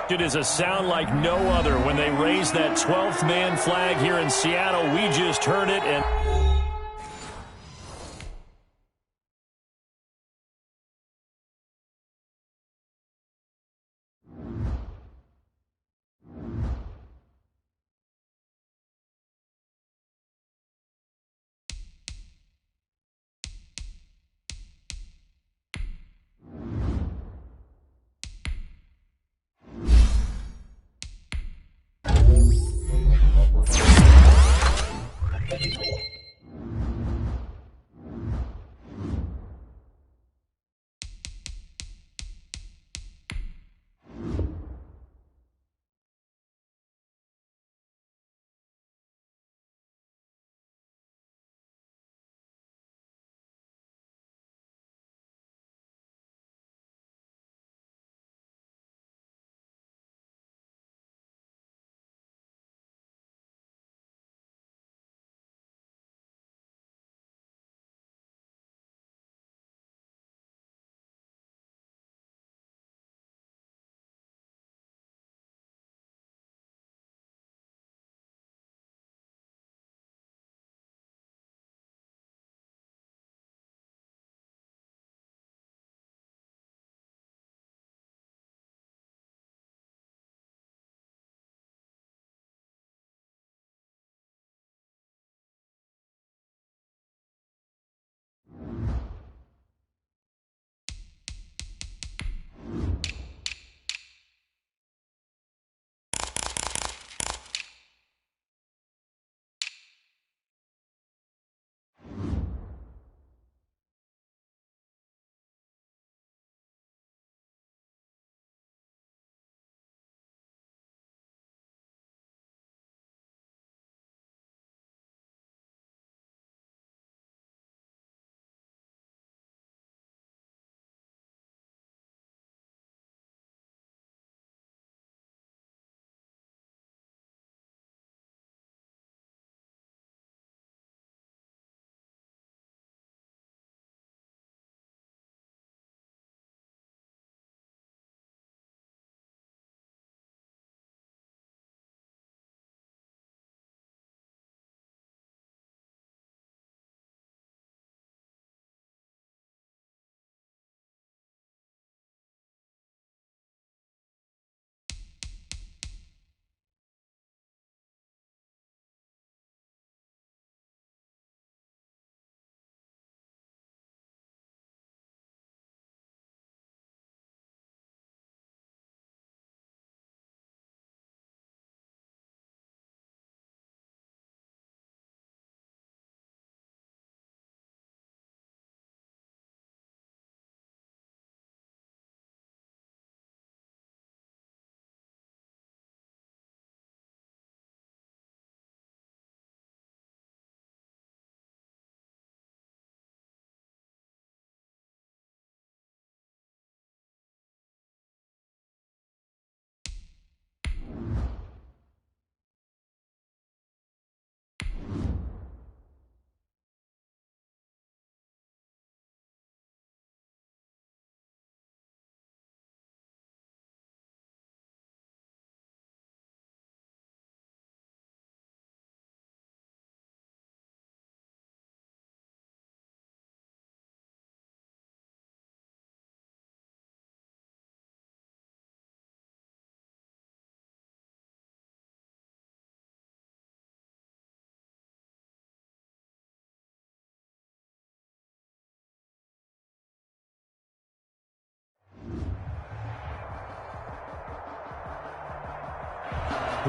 It is a sound like no other when they raise that 12th man flag here in Seattle. We just heard it, and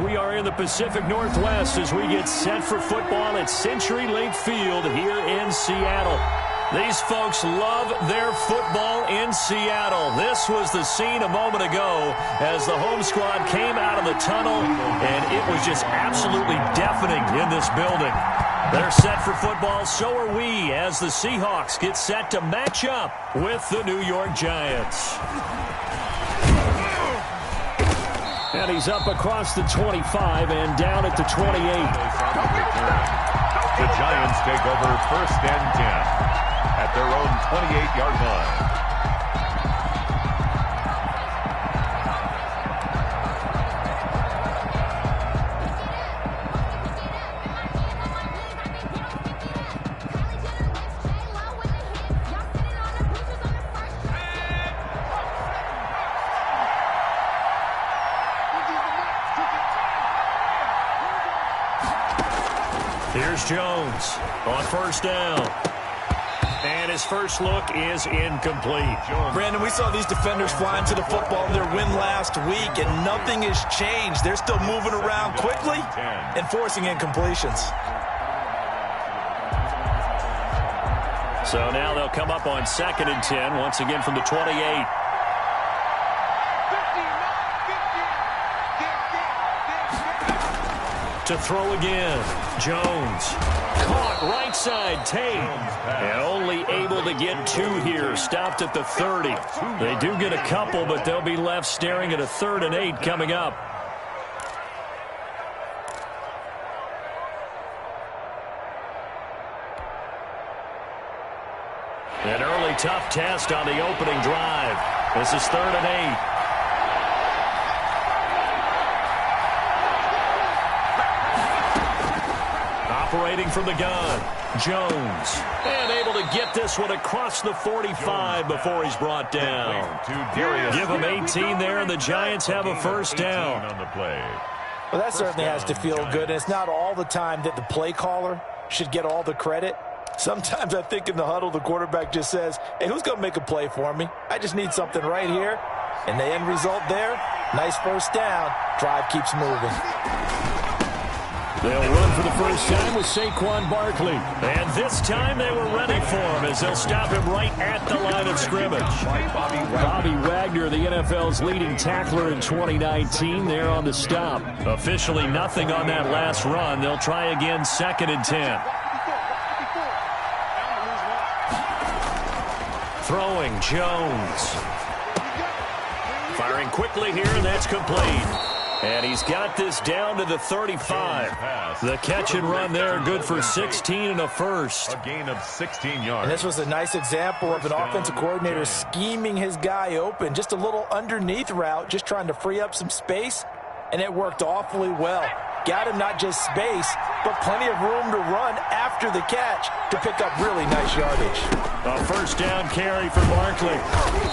we are in the Pacific Northwest as we get set for football at Century Link Field here in Seattle. These folks love their football in Seattle. This was the scene a moment ago as the home squad came out of the tunnel, and it was just absolutely deafening in this building. They're set for football, so are we, as the Seahawks get set to match up with the New York Giants. And he's up across the 25 and down at the 28. The Giants take over 1st and 10 at their own 28-yard line. Here's Jones on first down. And his first look is incomplete. Brandon, we saw these defenders flying to the football in their win last week, and nothing has changed. They're still moving around quickly and forcing incompletions. So now they'll come up on 2nd and 10, once again from the 28. To throw again, Jones. Caught right side, Tate. And only able to get 2 here. Stopped at the 30. They do get a couple, but they'll be left staring at a 3rd and 8 coming up. An early tough test on the opening drive. This is 3rd and 8. Operating from the gun, Jones. And able to get this one across the 45 before he's brought down. Give him 18 there, and the Giants have a first down. On the play. Well, that certainly has to feel good. And it's not all the time that the play caller should get all the credit. Sometimes I think in the huddle, the quarterback just says, hey, who's going to make a play for me? I just need something right here. And the end result there, nice first down. Drive keeps moving. They'll run for the first time with Saquon Barkley. And this time they were ready for him as they'll stop him right at the line of scrimmage. Bobby Wagner, the NFL's leading tackler in 2019, there on the stop. Officially nothing on that last run. They'll try again 2nd and 10. Throwing, Jones. Firing quickly here, and that's complete. And he's got this down to the 35. The catch and run there, good for 16 and a first. A gain of 16 yards. And this was a nice example of an offensive coordinator scheming his guy open. Just a little underneath route, just trying to free up some space, and it worked awfully well. Got him not just space, but plenty of room to run after the catch to pick up really nice yardage. A first down carry for Barkley.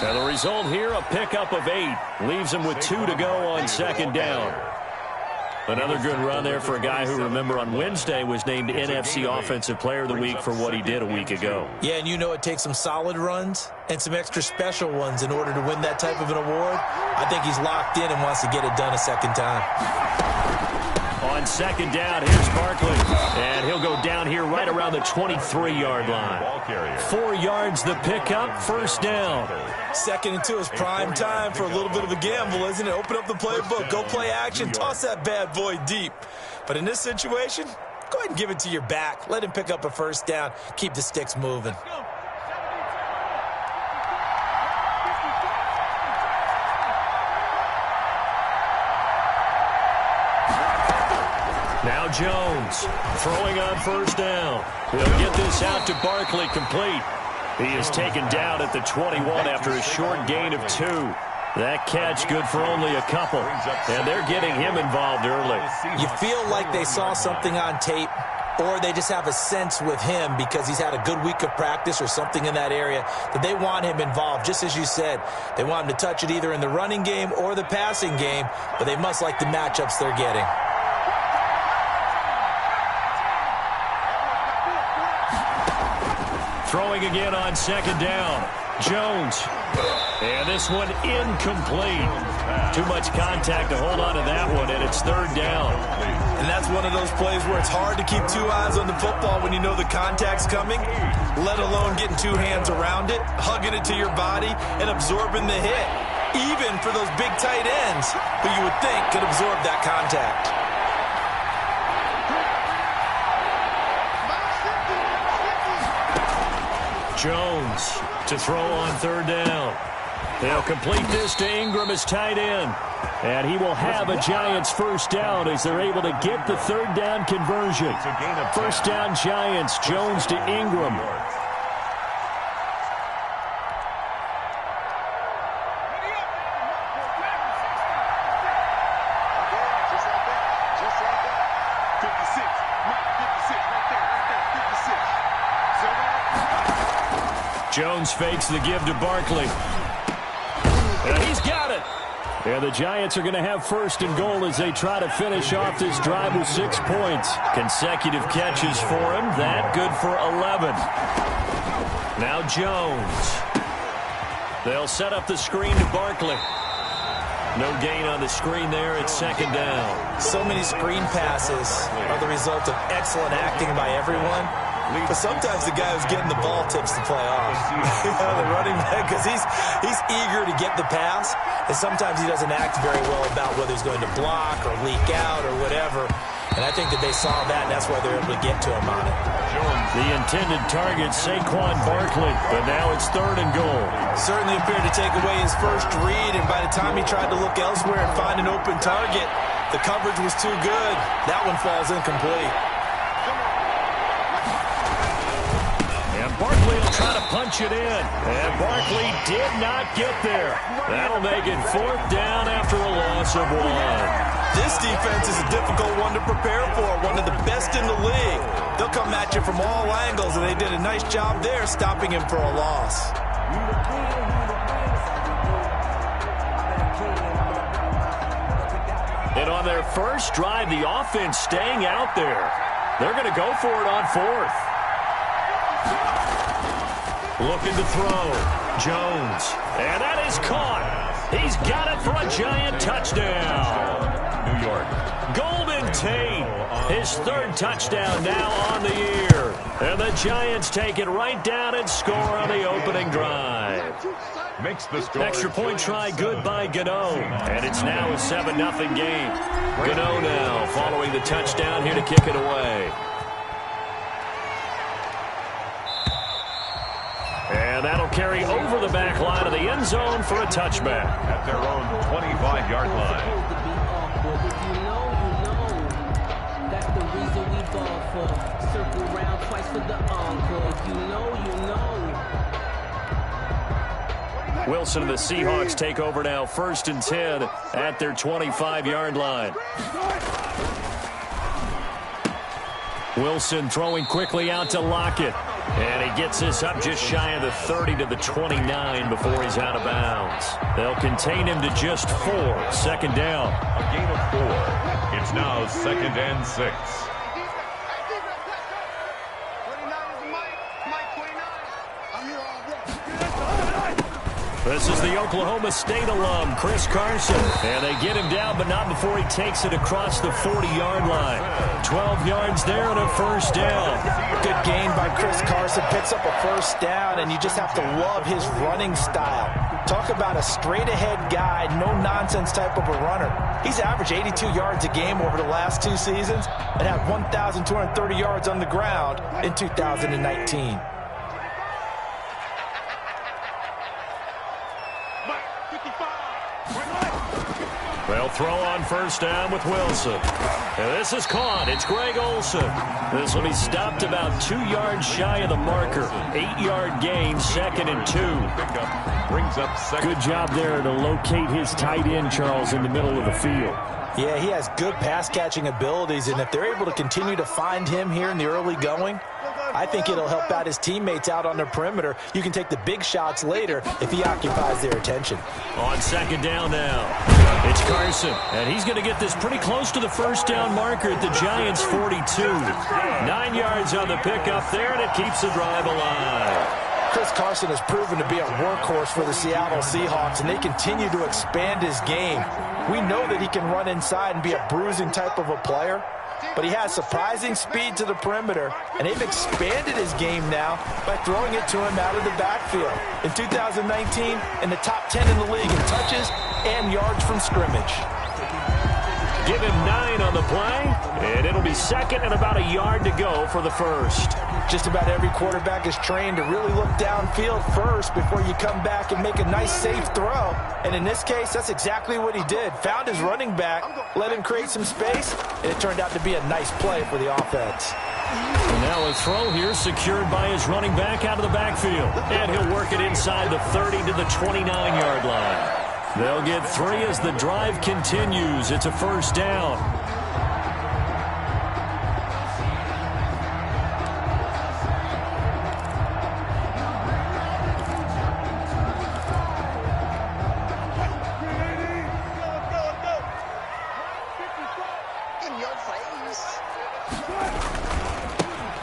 And the result here, a pickup of 8. Leaves him with 2 to go on 2nd down. Another good run there for a guy who, remember, on Wednesday was named NFC Offensive Player of the Week for what he did a week ago. Yeah, and you know it takes some solid runs and some extra special ones in order to win that type of an award. I think he's locked in and wants to get it done a second time. On 2nd down, here's Barkley. And he'll go down here right around the 23-yard line. 4 yards the pickup, first down. 2nd and 2 is prime time for a little bit of a gamble, isn't it? Open up the playbook, go play action, toss that bad boy deep. But in this situation, go ahead and give it to your back. Let him pick up a first down. Keep the sticks moving. Now Jones throwing on first down. He'll get this out to Barkley, complete. He is taken down at the 21 after a short gain of 2. That catch good for only a couple. And they're getting him involved early. You feel like they saw something on tape, or they just have a sense with him because he's had a good week of practice or something in that area that they want him involved. Just as you said, they want him to touch it either in the running game or the passing game, but they must like the matchups they're getting. Throwing again on 2nd down. Jones. And this one incomplete. Too much contact to hold on to that one, and it's 3rd down. And that's one of those plays where it's hard to keep 2 eyes on the football when you know the contact's coming, let alone getting 2 hands around it, hugging it to your body, and absorbing the hit, even for those big tight ends who you would think could absorb that contact. Jones to throw on 3rd down. They'll complete this to Ingram as tight end. And he will have a Giants first down as they're able to get the 3rd down conversion. First down Giants, Jones to Ingram. Jones fakes the give to Barkley. And he's got it. And the Giants are going to have first and goal as they try to finish off this drive with 6 points. Consecutive catches for him. That good for 11. Now Jones. They'll set up the screen to Barkley. No gain on the screen there. It's second down. So many screen passes are the result of excellent acting by everyone. But sometimes the guy who's getting the ball tips the play off. The running back, because he's eager to get the pass, and sometimes he doesn't act very well about whether he's going to block or leak out or whatever. And I think that they saw that, and that's why they're able to get to him on it. The intended target, Saquon Barkley, but now it's third and goal. Certainly appeared to take away his first read, and by the time he tried to look elsewhere and find an open target, the coverage was too good. That one falls incomplete. Barkley will try to punch it in, and Barkley did not get there. That'll make it fourth down after a loss of 1. This defense is a difficult one to prepare for, one of the best in the league. They'll come at you from all angles, and they did a nice job there stopping him for a loss. And on their first drive, the offense staying out there. They're going to go for it on fourth. Looking to throw. Jones. And that is caught. He's got it for a Giant touchdown. New York. Golden Tate. His third touchdown now on the year. And the Giants take it right down and score on the opening drive. Makes the score. Extra point try good by Gano. And it's now a 7-0 game. Gano now following the touchdown here to kick it away. And that'll carry over the back line of the end zone for a touchback. At their own 25-yard line. You know, that's the reason we ball for. Circle round twice for the encore. You know. Wilson and the Seahawks take over now, first and 10 at their 25-yard line. Wilson throwing quickly out to Lockett. And he gets this up just shy of the 30 to the 29 before he's out of bounds. They'll contain him to just 4. Second down. A gain of 4. It's now 2nd and 6. This is the Oklahoma State alum, Chris Carson. And they get him down, but not before he takes it across the 40-yard line. 12 yards there and a first down. Good gain by Chris Carson. Picks up a first down, and you just have to love his running style. Talk about a straight-ahead guy, no-nonsense type of a runner. He's averaged 82 yards a game over the last 2 seasons and had 1,230 yards on the ground in 2019. They'll throw on first down with Wilson. And this is caught. It's Greg Olsen. This will be stopped about 2 yards shy of the marker. 8-yard gain, 2nd and 2. Brings up second. Good job there to locate his tight end, Charles, in the middle of the field. Yeah, he has good pass-catching abilities, and if they're able to continue to find him here in the early going, I think it'll help out his teammates out on the perimeter. You can take the big shots later if he occupies their attention. On second down now, it's Carson, and he's going to get this pretty close to the first down marker at the Giants' 42. 9 yards on the pickup there, and it keeps the drive alive. Chris Carson has proven to be a workhorse for the Seattle Seahawks, and they continue to expand his game. We know that he can run inside and be a bruising type of a player, but he has surprising speed to the perimeter, and they've expanded his game now by throwing it to him out of the backfield. In 2019, in the top 10 in the league in touches and yards from scrimmage. Give him 9 on the play, and it'll be second and about a yard to go for the first. Just about every quarterback is trained to really look downfield first before you come back and make a nice, safe throw. And in this case, that's exactly what he did. Found his running back, let him create some space, and it turned out to be a nice play for the offense. And now a throw here secured by his running back out of the backfield. And he'll work it inside the 30 to the 29-yard line. They'll get 3 as the drive continues. It's a first down.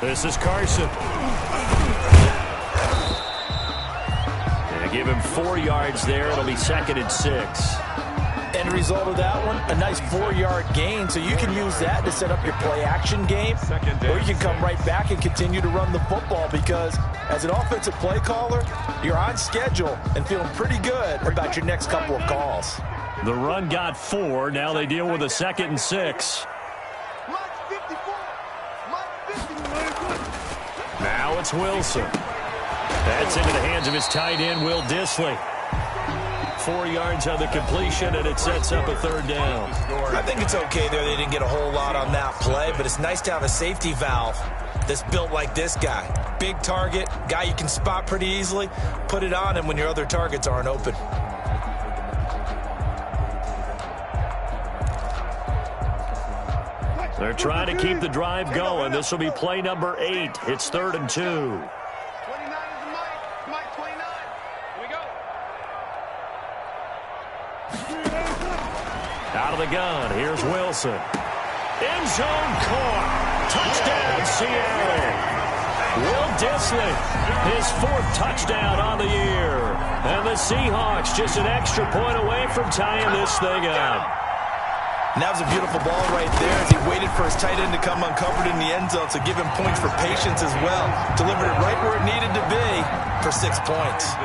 This is Carson. Give him 4 yards there. It'll be 2nd and 6. End result of that one, a nice 4-yard gain. So you can use that to set up your play-action game, or you can come right back and continue to run the football because as an offensive play caller, you're on schedule and feeling pretty good about your next couple of calls. The run got 4. Now they deal with a 2nd and 6. Now it's Wilson. That's into the hands of his tight end, Will Dissly. 4 yards on the completion, and it sets up a 3rd down. I think it's okay there. They didn't get a whole lot on that play, but it's nice to have a safety valve that's built like this guy. Big target, guy you can spot pretty easily. Put it on him when your other targets aren't open. They're trying to keep the drive going. This will be play number 8. It's 3rd and 2. Out of the gun, here's Wilson. End zone caught. Touchdown, Seattle. Will Dissly, his 4th touchdown on the year. And the Seahawks just an extra point away from tying this thing up. And that was a beautiful ball right there as he waited for his tight end to come uncovered in the end zone, so give him points for patience as well. Delivered it right where it needed to be for 6 points.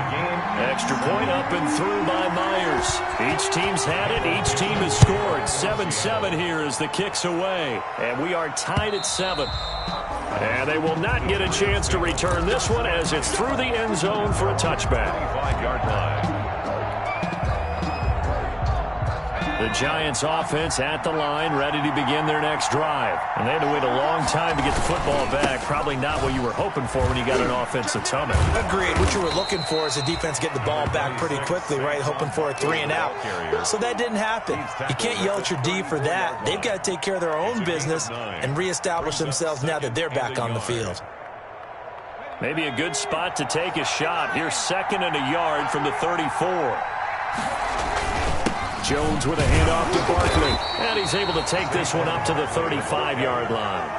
Extra point up and through by Myers. Each team's had it. Each team has scored. 7-7 here as the kick's away. And we are tied at 7. And they will not get a chance to return this one as it's through the end zone for a touchback. 5-yard line. The Giants offense at the line, ready to begin their next drive. And they had to wait a long time to get the football back. Probably not what you were hoping for when you got an offense that's humming. Agreed. What you were looking for is the defense getting the ball back pretty quickly, right? Hoping for a 3 and out. So that didn't happen. You can't yell at your D for that. They've got to take care of their own business and reestablish themselves now that they're back on the field. Maybe a good spot to take a shot. Here's 2nd and a yard from the 34. Jones with a handoff to Barkley. And he's able to take this one up to the 35-yard line.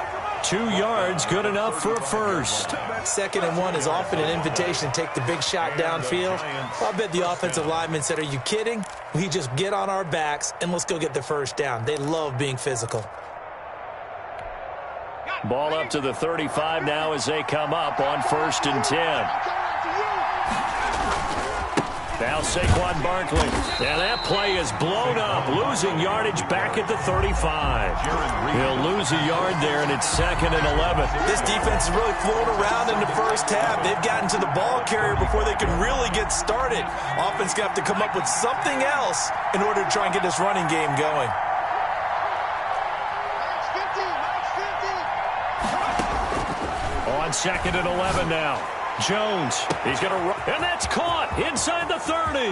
2 yards, good enough for a first. 2nd and 1 is often an invitation to take the big shot downfield. I'll bet the offensive lineman said, are you kidding? We just get on our backs and let's go get the first down. They love being physical. Ball up to the 35 now as they come up on 1st and 10. Now Saquon Barkley. And that play is blown up. Losing yardage back at the 35. He'll lose a yard there, and it's 2nd and 11. This defense is really flown around in the first half. They've gotten to the ball carrier before they can really get started. Offense going to have to come up with something else in order to try and get this running game going. On 2nd and 11 now. Jones, he's going to run, and that's caught inside the 30.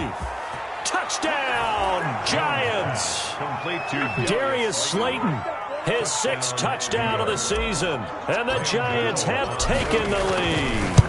Touchdown, Giants. Complete to Darius Slayton, his 6th touchdown of the season, and the Giants have taken the lead.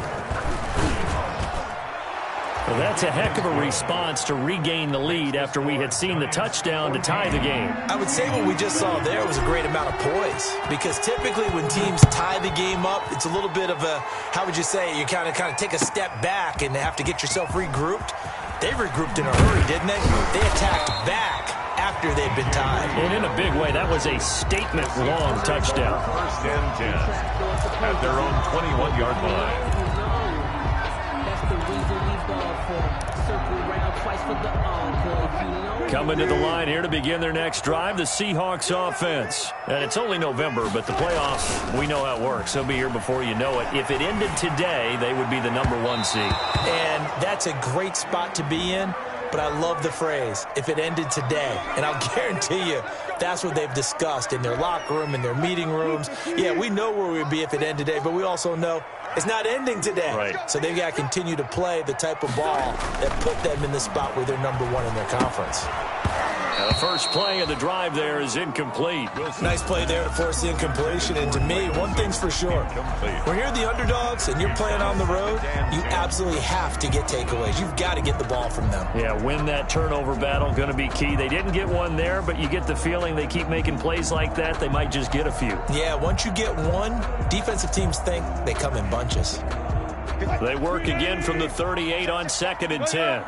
Well, that's a heck of a response to regain the lead after we had seen the touchdown to tie the game. I would say what we just saw there was a great amount of poise, because typically when teams tie the game up, it's a little bit of a, how would you say, you kind of take a step back and have to get yourself regrouped. They regrouped in a hurry, didn't they? They attacked back after they'd been tied. And in a big way, that was a statement-long touchdown. 1st and 10 at their own 21-yard line. Coming to the line here to begin their next drive, the Seahawks offense. And it's only November, but the playoffs, we know how it works. They'll be here before you know it. If it ended today, they would be the #1 seed. And that's a great spot to be in, but I love the phrase, if it ended today. And I'll guarantee you, that's what they've discussed in their locker room, in their meeting rooms. Yeah, we know where we'd be if it ended today, but we also know it's not ending today. Right. So they've got to continue to play the type of ball that put them in the spot where they're #1 in their conference. The first play of the drive there is incomplete. Nice play there to force the incompletion. And to me, one thing's for sure. When you're the underdogs and you're playing on the road, you absolutely have to get takeaways. You've got to get the ball from them. Yeah, win that turnover battle, going to be key. They didn't get one there, but you get the feeling they keep making plays like that, they might just get a few. Yeah, once you get one, defensive teams think they come in bunches. They work again from the 38 on 2nd and 10.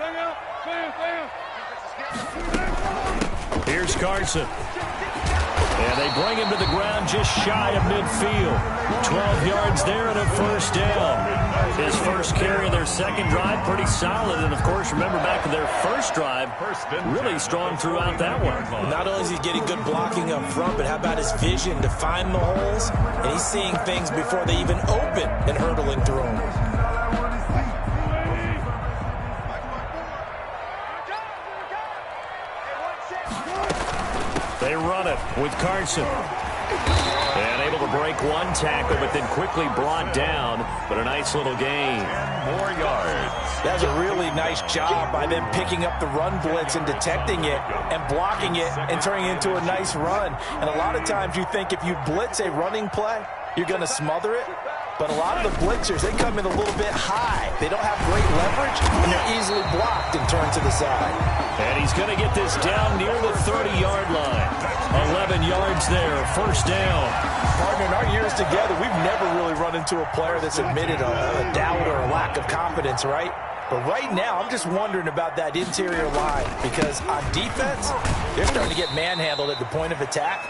Here's Carson. And they bring him to the ground just shy of midfield. 12 yards there and a first down. His first carry of their second drive, pretty solid. And, of course, remember back to their first drive, really strong throughout that one. Not only is he getting good blocking up front, but how about his vision to find the holes? And he's seeing things before they even open and hurdling through them. They run it with Carson. And able to break one tackle, but then quickly brought down. But a nice little gain. More yards. That's a really nice job by them picking up the run blitz and detecting it and blocking it and turning it into a nice run. And a lot of times you think if you blitz a running play, you're going to smother it. But a lot of the blitzers, they come in a little bit high. They don't have great leverage, and they're easily blocked and turned to the side. And he's going to get this down near the 30-yard line. 11 yards there, first down. Partner, in our years together, we've never really run into a player that's admitted a doubt or a lack of confidence, right? But right now, I'm just wondering about that interior line because on defense, they're starting to get manhandled at the point of attack.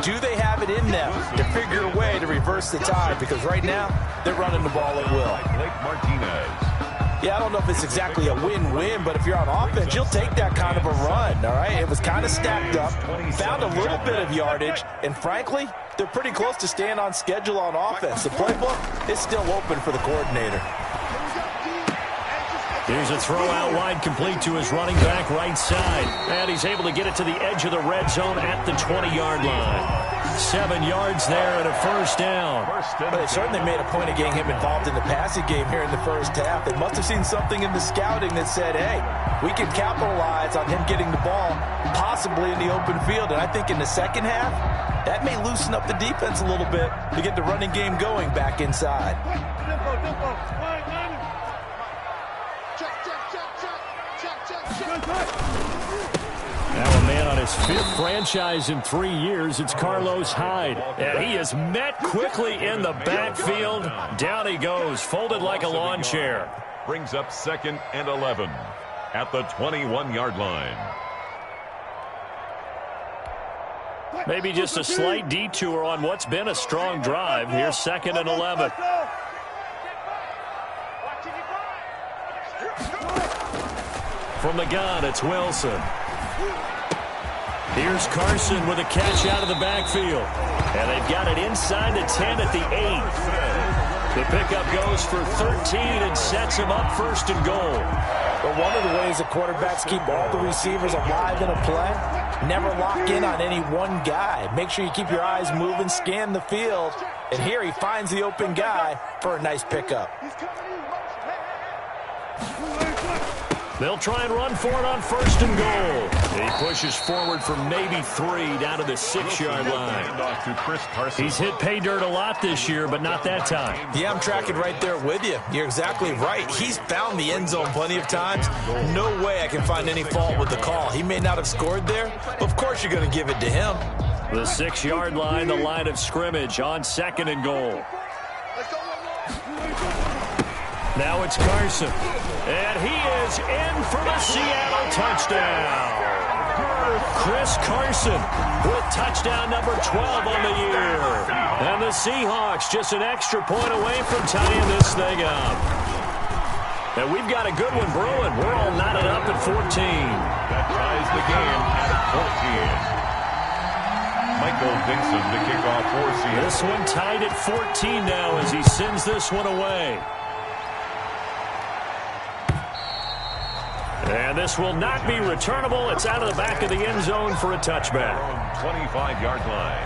Do they have it in them to figure a way to reverse the tide? Because right now, they're running the ball at will. Blake Martinez. Yeah, I don't know if it's exactly a win-win, but if you're on offense, you'll take that kind of a run, all right? It was kind of stacked up, found a little bit of yardage, and frankly, they're pretty close to staying on schedule on offense. The playbook is still open for the coordinator. Here's a throw out wide, complete to his running back right side. And he's able to get it to the edge of the red zone at the 20-yard line. 7 yards there and a first down. But they certainly made a point of getting him involved in the passing game here in the first half. They must have seen something in the scouting that said, hey, we can capitalize on him getting the ball, possibly in the open field. And I think in the second half, that may loosen up the defense a little bit to get the running game going back inside. Now a man on his 5th franchise in 3 years. It's Carlos Hyde. And he is met quickly in the backfield. Down he goes, folded like a lawn chair. Brings up 2nd and 11 at the 21-yard line. Maybe just a slight detour on what's been a strong drive. Here's 2nd and 11. From the gun, it's Wilson. Here's Carson with a catch out of the backfield. And they've got it inside the 10 at the 8. The pickup goes for 13 and sets him up 1st and goal. But one of the ways the quarterbacks keep all the receivers alive in a play, never lock in on any one guy. Make sure you keep your eyes moving, scan the field. And here he finds the open guy for a nice pickup. They'll try and run for it on 1st and goal. He pushes forward for maybe 3 down to the 6-yard line. He's hit pay dirt a lot this year, but not that time. Yeah, I'm tracking right there with you. You're exactly right. He's found the end zone plenty of times. No way I can find any fault with the call. He may not have scored there, but of course you're going to give it to him. The 6-yard line, the line of scrimmage on 2nd and goal. Now it's Carson. And he is in for the Seattle touchdown. Chris Carson with touchdown number 12 on the year. And the Seahawks just an extra point away from tying this thing up. And we've got a good one brewing. We're all knotted up at 14. That ties the game at 14. Michael Dixon to kick off for Seattle. This one tied at 14 now as he sends this one away. And this will not be returnable. It's out of the back of the end zone for a touchback. 25-yard line.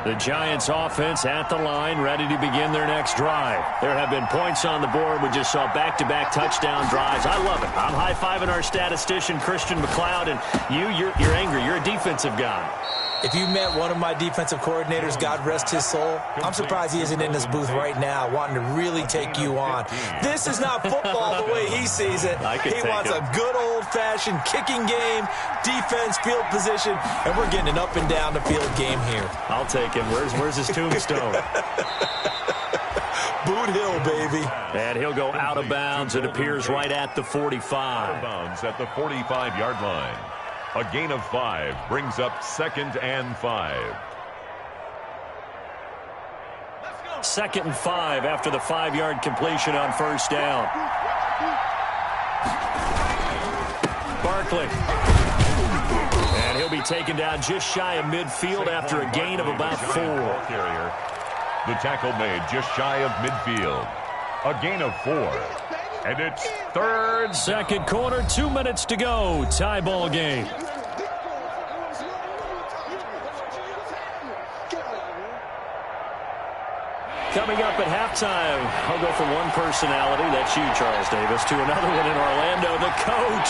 The Giants offense at the line, ready to begin their next drive. There have been points on the board. We just saw back-to-back touchdown drives. I love it. I'm high-fiving our statistician, Christian McLeod, and you're angry. You're a defensive guy. If you met one of my defensive coordinators, God rest his soul, I'm surprised he isn't in this booth right now wanting to really take you on. This is not football the way he sees it. He wants a good old-fashioned kicking game, defense, field position, and we're getting an up and down the field game here. I'll take him. Where's his tombstone? Boot Hill, baby. And he'll go out of bounds. It appears right at the 45. Out of bounds at the 45-yard line. A gain of 5 brings up 2nd and 5. 2nd and 5 after the 5-yard completion on first down. Barkley. And he'll be taken down just shy of midfield after a gain of about 4. The tackle made just shy of midfield. A gain of 4. And it's 3rd. Second quarter, 2 minutes to go. Tie ball game. Coming up at halftime, I'll go from one personality, that's you, Charles Davis, to another one in Orlando, the coach.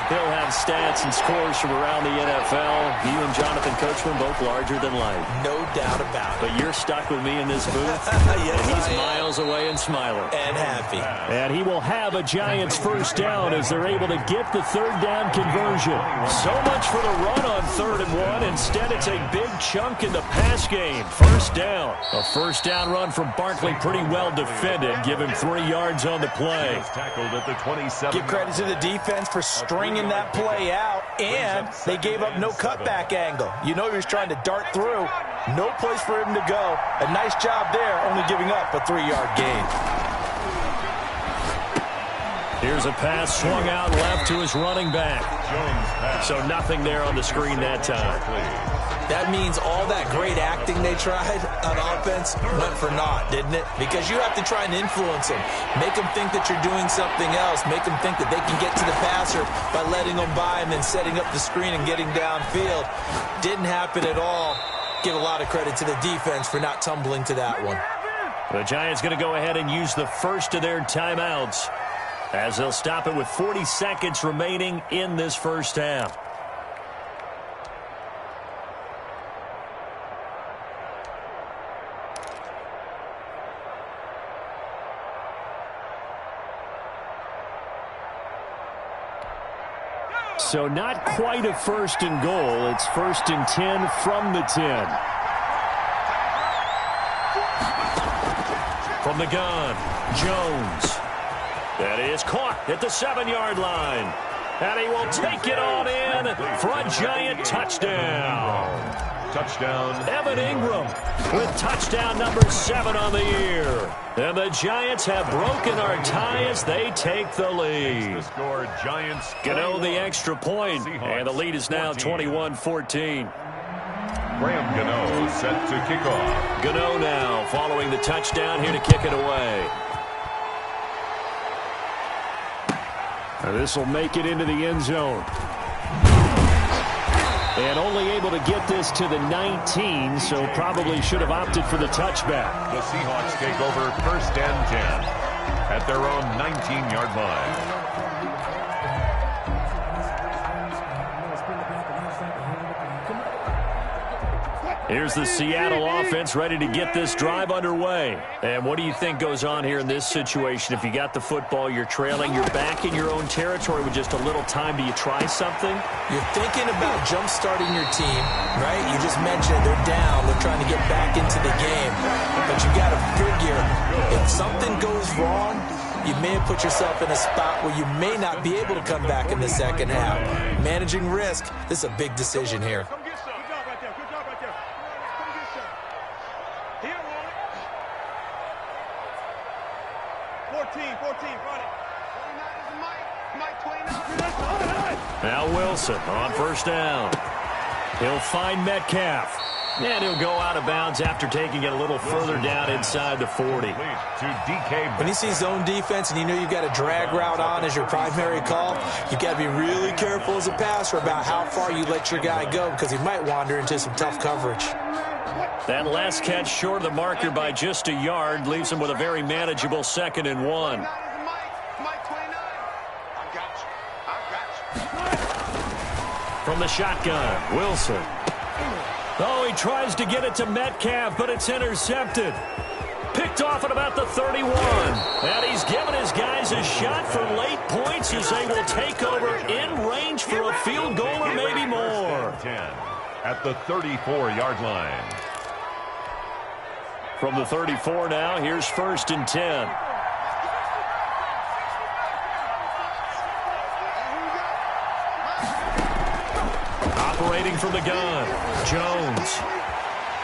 He'll have stats and scores from around the NFL. You and Jonathan Coachman both larger than life. No doubt about it. But you're stuck with me in this booth. Yes, and he's miles away and smiling. And happy. And he will have a Giants first down as they're able to get the third down conversion. So much for the run on 3rd and 1. Instead, it's a big chunk in the pass game. First down. A first down run from Barkley, pretty well defended. Give him 3 yards on the play. Tackled at the 27. Give credit to the defense for stringing that play out, and they gave up no cutback angle. You know he was trying to dart through. No place for him to go. A nice job there, only giving up a 3-yard gain. Here's a pass swung out left to his running back. So nothing there on the screen that time. That means all that great acting they tried on offense went for naught, didn't it? Because you have to try and influence them. Make them think that you're doing something else. Make them think that they can get to the passer by letting them by and then setting up the screen and getting downfield. Didn't happen at all. Give a lot of credit to the defense for not tumbling to that one. The Giants going to go ahead and use the first of their timeouts as they'll stop it with 40 seconds remaining in this first half. So not quite a first and goal. It's 1st and 10 from the 10. From the gun, Jones. That is caught at the 7-yard line. And he will take it on in for a Giant touchdown. Touchdown. Evan Ingram with touchdown number 7 on the year. And the Giants have broken our tie as they take the lead. The score, Giants. Gano the extra point, and the lead is now 21-14. Graham Gano set to kick off. Gano now following the touchdown here to kick it away. This will make it into the end zone. And only able to get this to the 19, so probably should have opted for the touchback. The Seahawks take over 1st and 10 at their own 19-yard line. Here's the Seattle offense ready to get this drive underway. And what do you think goes on here in this situation? If you got the football, you're trailing, you're back in your own territory with just a little time. Do you try something? You're thinking about jump-starting your team, right? You just mentioned they're down. They're trying to get back into the game. But you got to figure if something goes wrong, you may have put yourself in a spot where you may not be able to come back in the second half. Managing risk, this is a big decision here. Now Wilson on first down. He'll find Metcalf. And he'll go out of bounds after taking it a little further down inside the 40. When you see zone defense and you know you've got a drag route on as your primary call, you've got to be really careful as a passer about how far you let your guy go because he might wander into some tough coverage. That last catch short of the marker by just a yard leaves him with a very manageable 2nd and 1. From the shotgun, Wilson. Oh, he tries to get it to Metcalf, but it's intercepted. Picked off at about the 31. And he's given his guys a shot for late points as they will take over in range for a field goal or maybe more. 10 at the 34-yard line. From the 34 now, here's 1st and 10. Operating from the gun, Jones.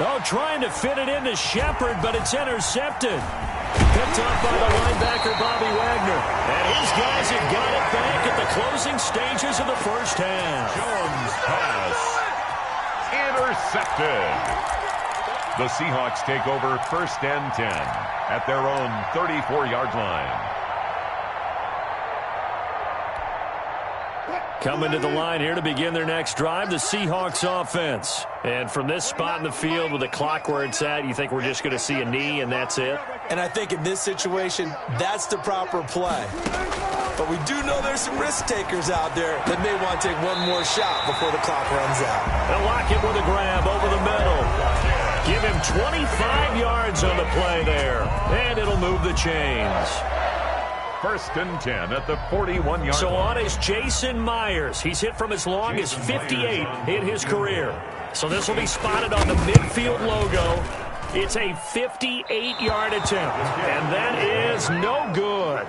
Oh, trying to fit it into Shepard, but it's intercepted. Picked up by the linebacker, Bobby Wagner. And his guys have got it back at the closing stages of the first half. Jones pass. Intercepted. The Seahawks take over 1st and 10 at their own 34-yard line. Coming to the line here to begin their next drive, the Seahawks offense. And from this spot in the field with the clock where it's at, you think we're just going to see a knee and that's it? And I think in this situation, that's the proper play. But we do know there's some risk takers out there that may want to take one more shot before the clock runs out. And Lockett with a grab over the middle. Give him 25 yards on the play there. And it'll move the chains. 1st and 10 at the 41-yard line. So on is Jason Myers. He's hit from as long as 58 in his career. So this will be spotted on the midfield logo. It's a 58-yard attempt. And that is no good.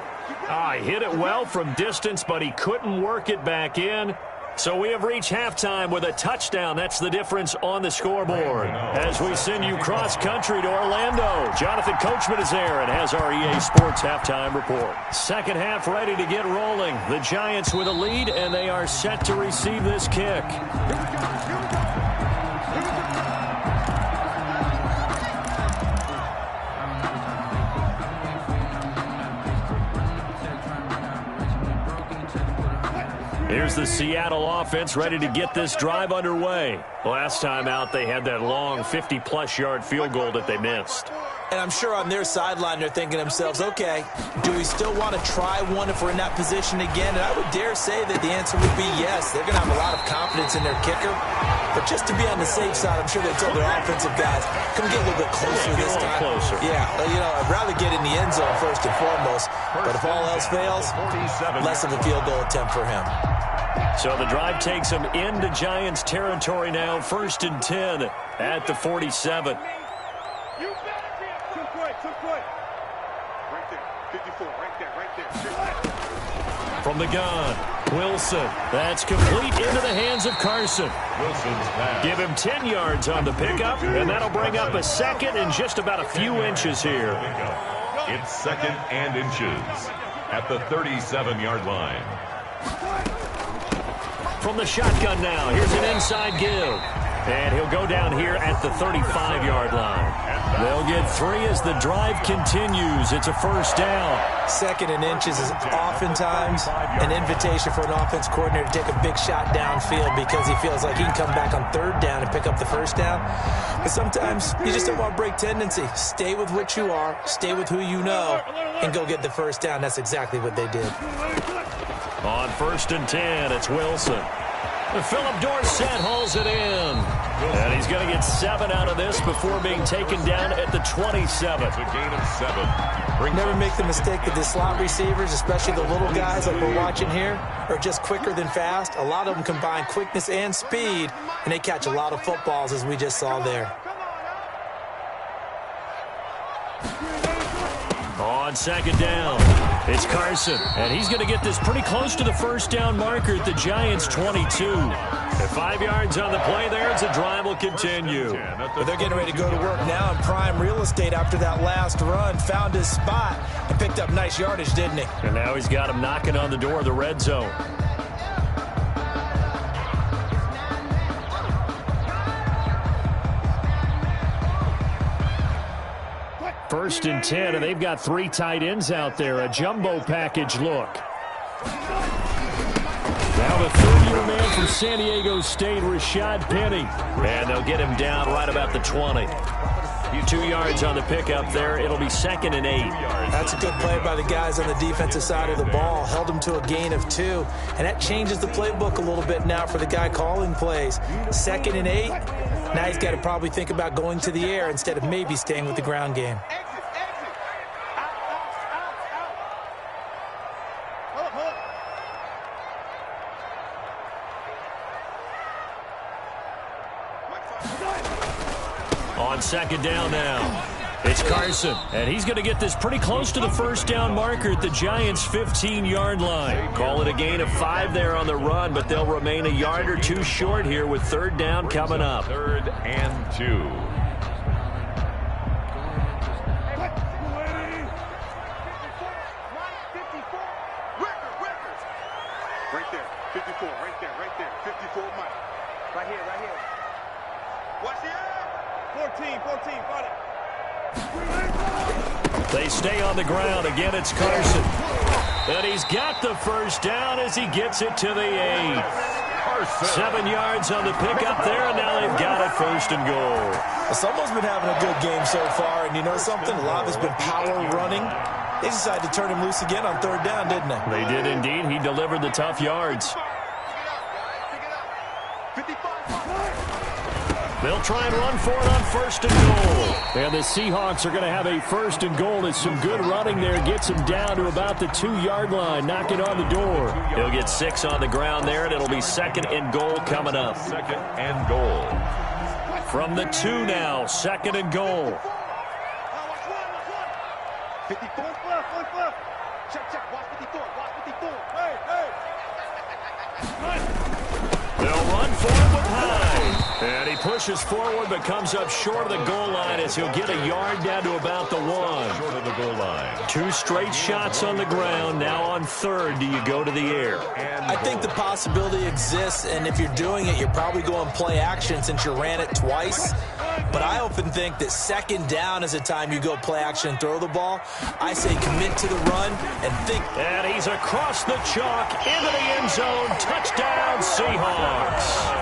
He hit it well from distance, but he couldn't work it back in. So we have reached halftime with a touchdown. That's the difference on the scoreboard. As we send you cross-country to Orlando, Jonathan Coachman is there and has our EA Sports halftime report. Second half ready to get rolling. The Giants with a lead, and they are set to receive this kick. Here's the Seattle offense ready to get this drive underway. Last time out, they had that long 50-plus yard field goal that they missed. And I'm sure on their sideline they're thinking to themselves, okay, do we still want to try one if we're in that position again? And I would dare say that the answer would be yes. They're going to have a lot of confidence in their kicker. But just to be on the safe side, I'm sure they told their offensive guys, come get a little bit closer this time. Closer. Yeah, I'd rather get in the end zone first and foremost. But if all else fails, less of a field goal attempt for him. So the drive takes him into Giants territory now. 1st and 10 at the 47. From the gun, Wilson. That's complete into the hands of Carson. Wilson's pass. Give him 10 yards on the pickup, and that'll bring up a 2nd and just about a few inches here. It's 2nd and inches at the 37-yard line. From the shotgun now, here's an inside give. And he'll go down here at the 35-yard line. They'll get 3 as the drive continues. It's a 1st down. 2nd and inches is oftentimes an invitation for an offense coordinator to take a big shot downfield because he feels like he can come back on 3rd down and pick up the 1st down. But sometimes you just don't want to break tendency. Stay with what you are, stay with who you know, and go get the 1st down. That's exactly what they did. On 1st and 10, it's Wilson. Philip Dorsett hauls it in. And he's going to get 7 out of this before being taken down at the 27. It's a gain of 7. Never make the mistake that the slot receivers, especially the little guys like we're watching here, are just quicker than fast. A lot of them combine quickness and speed, and they catch a lot of footballs, as we just saw there. On 2nd down, it's Carson, and he's going to get this pretty close to the 1st down marker at the Giants' 22. At 5 yards on the play there, as the drive will continue. But they're getting ready to go to work now in prime real estate after that last run. Found his spot and picked up nice yardage, didn't he? And now he's got him knocking on the door of the red zone. First and 10, and they've got 3 tight ends out there. A jumbo package look. Now of a third-year man from San Diego State, Rashad Penny. And they'll get him down right about the 20. 2 yards on the pickup there. It'll be 2nd and 8. That's a good play by the guys on the defensive side of the ball. Held them to a gain of 2. And that changes the playbook a little bit now for the guy calling plays. 2nd and 8. Now he's got to probably think about going to the air instead of maybe staying with the ground game. On 2nd down now, it's Carson, and he's going to get this pretty close to the first down marker at the Giants' 15-yard line. Call it a gain of 5 there on the run, but they'll remain a yard or 2 short here with 3rd down coming up. 3rd and 2. Right there, 54, right there, 54, Mike. Right here. Watch the air. 14, got it. They stay on the ground. Again, it's Carson. And he's got the first down as he gets it to the 8. 7 yards on the pickup there, and now they've got it 1st and goal. Well, someone's been having a good game so far, and you know something? A lot of it's been power running. They decided to turn him loose again on 3rd down, didn't they? They did indeed. He delivered the tough yards. They'll try and run for it on 1st and goal. And the Seahawks are going to have a 1st and goal as some good running there gets him down to about the 2-yard line, knocking on the door. He'll get 6 on the ground there, and it'll be 2nd and goal coming up. 2nd and goal. From the 2 now, 2nd and goal. 54, check, watch 54, They'll run for it with Hyde. And he pushes forward but comes up short of the goal line as he'll get a yard down to about the 1. Short of the goal line. 2 straight shots on the ground. Now on 3rd, do you go to the air? I think the possibility exists, and if you're doing it, you're probably going play action since you ran it twice. But I often think that 2nd down is the time you go play action and throw the ball. I say commit to the run and think. And he's across the chalk into the end zone. Touchdown, Seahawks.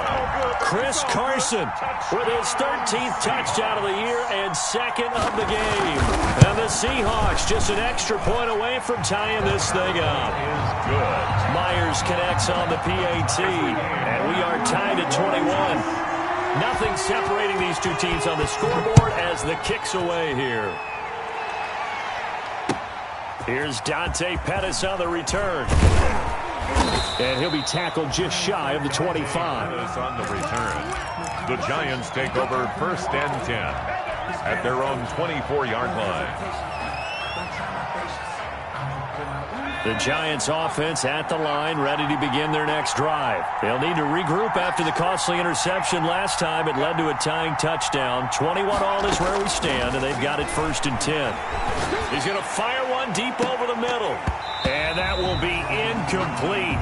Chris Carson with his 13th touchdown of the year and 2nd of the game. And the Seahawks just an extra point away from tying this thing up. Good. Myers connects on the PAT, and we are tied at 21. Nothing separating these two teams on the scoreboard as the kick's away here. Here's Dante Pettis on the return. And he'll be tackled just shy of the 25. On the return. The Giants take over 1st and 10 at their own 24-yard line. The Giants offense at the line, ready to begin their next drive. They'll need to regroup after the costly interception last time. It led to a tying touchdown. 21-all is where we stand, and they've got it 1st and 10. He's going to fire one deep over the middle. And that will be incomplete.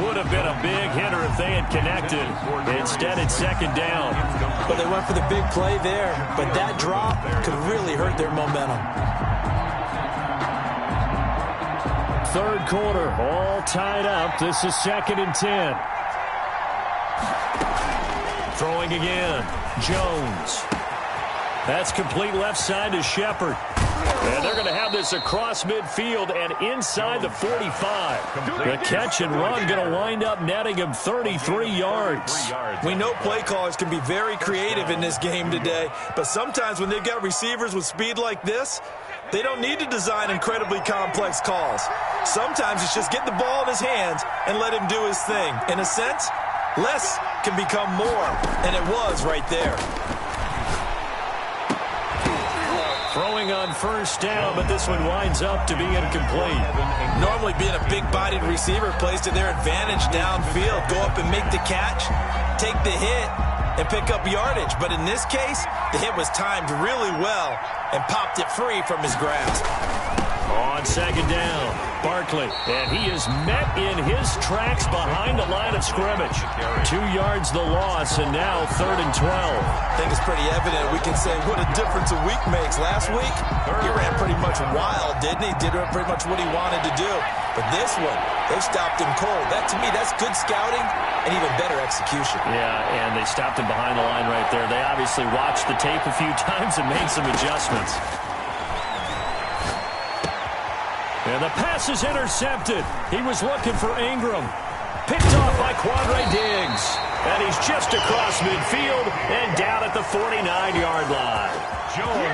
Would have been a big hitter if they had connected. Instead, it's 2nd down. But they went for the big play there. But that drop could really hurt their momentum. 3rd quarter, all tied up. This is 2nd and 10. Throwing again. Jones. That's complete left side to Shepard. And they're going to have this across midfield and inside the 45. The catch and run going to wind up netting him 33 yards. We know play callers can be very creative in this game today, but sometimes when they've got receivers with speed like this, they don't need to design incredibly complex calls. Sometimes it's just get the ball in his hands and let him do his thing. In a sense, less can become more, and it was right there. Throwing on 1st down, but this one winds up to be incomplete. Normally being a big-bodied receiver plays to their advantage downfield. Go up and make the catch, take the hit, and pick up yardage. But in this case, the hit was timed really well and popped it free from his grasp. On second down, Barkley, and he is met in his tracks behind the line of scrimmage. 2 yards the loss, and now 3rd and 12. I think it's pretty evident. We can say what a difference a week makes. Last week, he ran pretty much wild, didn't he? Did pretty much what he wanted to do. But this one, they stopped him cold. That, to me, that's good scouting and even better execution. Yeah, and they stopped him behind the line right there. They obviously watched the tape a few times and made some adjustments. And the pass is intercepted. He was looking for Ingram. Picked off by Quandre Diggs. And he's just across midfield and down at the 49-yard line.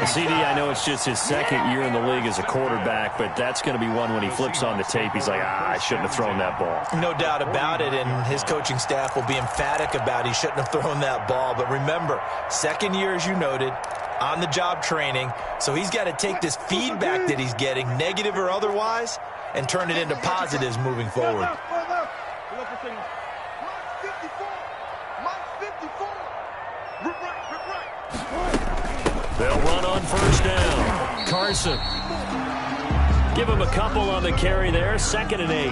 CD, I know it's just his second year in the league as a quarterback, but that's going to be one when he flips on the tape. He's like, I shouldn't have thrown that ball. No doubt about it, and his coaching staff will be emphatic about he shouldn't have thrown that ball. But remember, second year, as you noted, on-the-job training, so he's got to take this feedback that he's getting, negative or otherwise, and turn it into positives moving forward. They'll run on first down. Carson. Give him a couple on the carry there. 2nd and 8.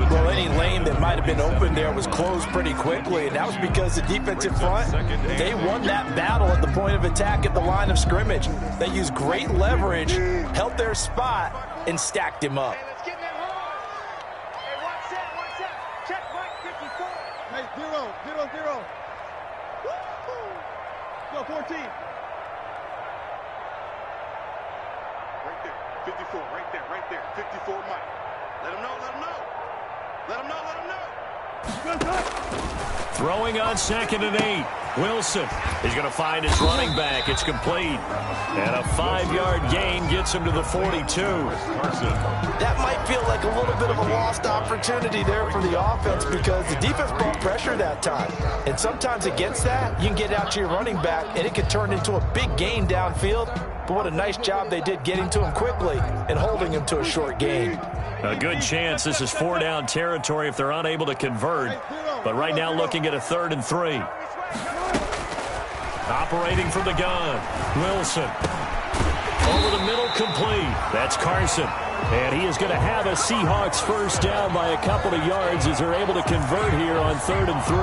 Well, any lane that might have been open there was closed pretty quickly, and that was because the defensive front, they won that battle at the point of attack at the line of scrimmage. They used great leverage, held their spot, and stacked him up. Hey, 0-0-0. Go, 14. Right there, 54, right there, 54 Mike. Let him know, let him know. Let him know, let him know. Throwing on 2nd and 8. Wilson is going to find his running back. It's complete. And a 5-yard gain gets him to the 42. That might feel like a little bit of a lost opportunity there for the offense because the defense brought pressure that time. And sometimes against that, you can get out to your running back, and it can turn into a big gain downfield. But what a nice job they did getting to him quickly and holding him to a short gain. A good chance this is 4-down territory if they're unable to convert. But right now looking at a 3rd and 3. Operating from the gun. Wilson. Over the middle, complete. That's Carson. And he is going to have a Seahawks first down by a couple of yards as they're able to convert here on 3rd and 3.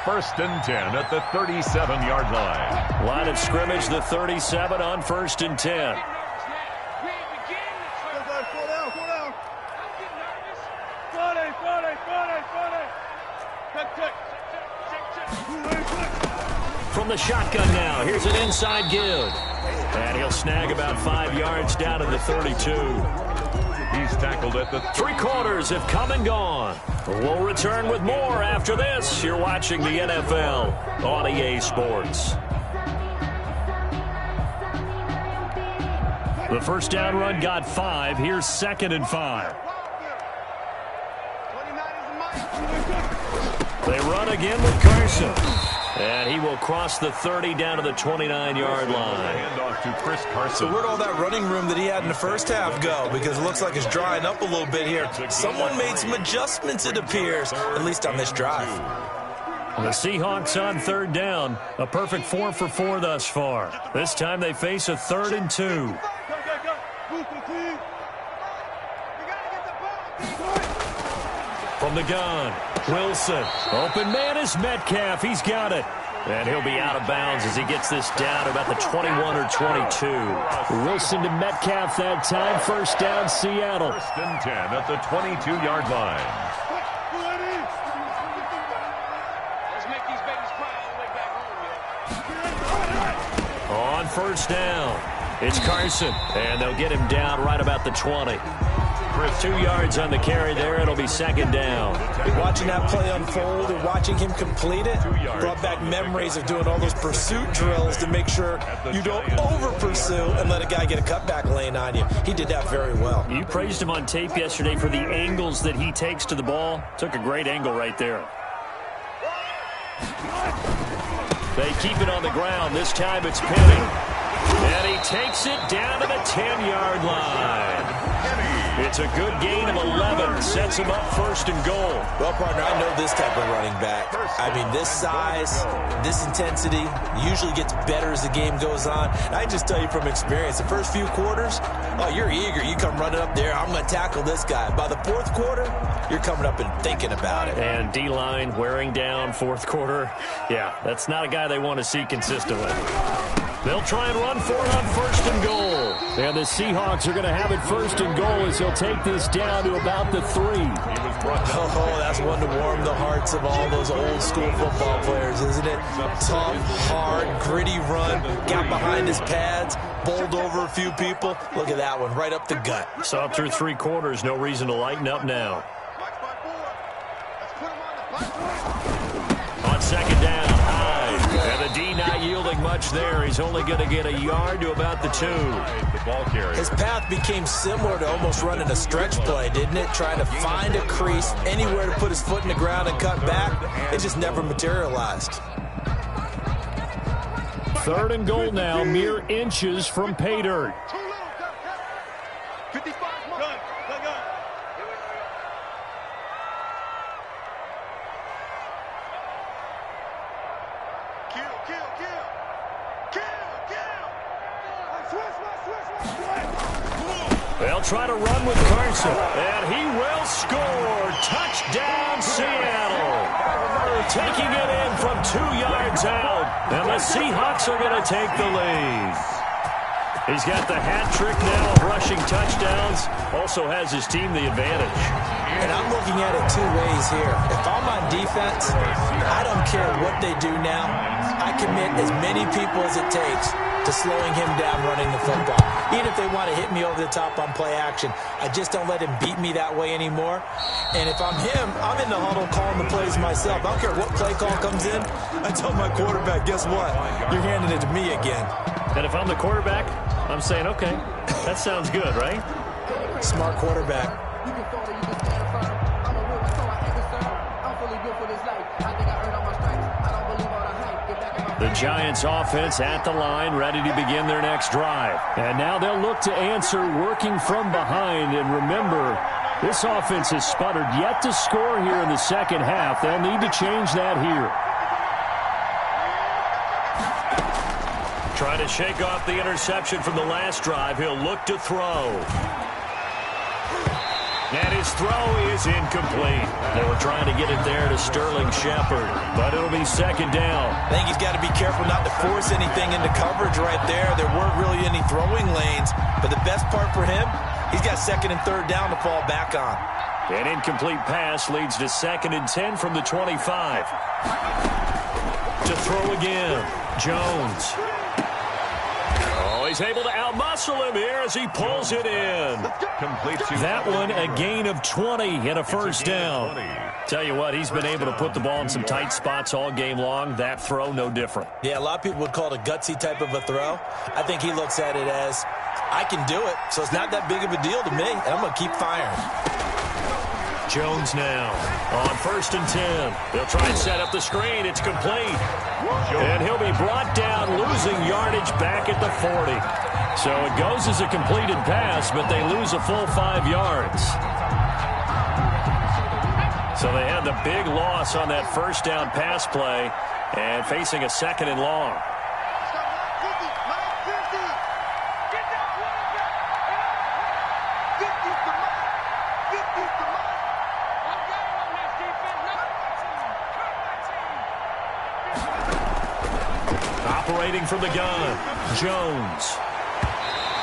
1st and 10 at the 37-yard line. Line of scrimmage, the 37 on 1st and 10. From the shotgun now, here's an inside give. And he'll snag about 5 yards down to the 32. He's tackled at the 3 quarters have come and gone. We'll return with more after this. You're watching the NFL on EA Sports. The first down run got 5. Here's 2nd and 5. They run again with Carson. And he will cross the 30 down to the 29-yard line. Handoff to Chris Carson. So where'd all that running room that he had in the first half go? Because it looks like it's drying up a little bit here. Someone made some adjustments, it appears, at least on this drive. The Seahawks on 3rd down. A perfect 4 for 4 thus far. This time they face a 3rd and 2. From the gun, Wilson. Open man is Metcalf. He's got it. And he'll be out of bounds as he gets this down to about the 21 or 22. Wilson to Metcalf that time. First down, Seattle. 1st and 10 at the 22-yard line. Let's make these babies cry all the way back home, yo. On first down, it's Carson. And they'll get him down right about the 20. 2 yards on the carry there. It'll be 2nd down. Watching that play unfold and watching him complete it brought back memories of doing all those pursuit drills to make sure you don't over-pursue and let a guy get a cutback lane on you. He did that very well. You praised him on tape yesterday for the angles that he takes to the ball. Took a great angle right there. They keep it on the ground. This time it's Penny. And he takes it down to the 10-yard line. Penny. It's a good gain of 11. Sets him up first and goal. Well, partner, I know this type of running back. I mean, this size, this intensity usually gets better as the game goes on. And I just tell you from experience, the first few quarters, oh, you're eager. You come running up there, I'm going to tackle this guy. By the fourth quarter, you're coming up and thinking about it. And D-line wearing down fourth quarter. Yeah, that's not a guy they want to see consistently. They'll try and run for it on first and goal. And the Seahawks are going to have it first and goal as he'll take this down to about the 3. Oh, that's one to warm the hearts of all those old school football players, isn't it? Tough, hard, gritty run. Got behind his pads, bowled over a few people. Look at that one, right up the gut. Saw through 3 quarters, no reason to lighten up now. On second down, high. And the D not yielding much there. He's only going to get a yard to about the 2. His path became similar to almost running a stretch play, didn't it? Trying to find a crease, anywhere to put his foot in the ground and cut back. It just never materialized. 3rd and goal now, mere inches from pay dirt. 55, gun. They'll try to run with Carson, and he will score. Touchdown, Seattle. Taking it in from 2 yards out, and the Seahawks are going to take the lead. He's got the hat trick now of rushing touchdowns. Also has his team the advantage. And I'm looking at it 2 ways here. If I'm on defense, I don't care what they do now. I commit as many people as it takes to slowing him down running the football. Even if they want to hit me over the top on play action, I just don't let him beat me that way anymore. And if I'm him, I'm in the huddle calling the plays myself. I don't care what play call comes in. I tell my quarterback, guess what? You're handing it to me again. And if I'm the quarterback, I'm saying, okay, that sounds good, right? Smart quarterback. The Giants offense at the line, ready to begin their next drive. And now they'll look to answer working from behind. And remember, this offense has sputtered yet to score here in the second half. They'll need to change that here. Trying to shake off the interception from the last drive. He'll look to throw. And his throw is incomplete. They were trying to get it there to Sterling Shepard, but it'll be second down. I think he's got to be careful not to force anything into coverage right there. There weren't really any throwing lanes, but the best part for him, he's got 2nd and 3rd down to fall back on. An incomplete pass leads to 2nd and 10 from the 25. To throw again, Jones. Oh, he's able to outmuscle him here as he pulls it in. That one, a gain of 20 and a first down. Tell you what, he's been able to put the ball in some tight spots all game long. That throw, no different. Yeah, a lot of people would call it a gutsy type of a throw. I think he looks at it as, I can do it, so it's not that big of a deal to me, and I'm going to keep firing. Jones now on 1st and 10. They'll try and set up the screen. It's complete. And he'll be brought down, losing yardage back at the 40. So it goes as a completed pass, but they lose a full 5 yards. So they had the big loss on that first down pass play and facing a 2nd and long. Operating from the gun, Jones.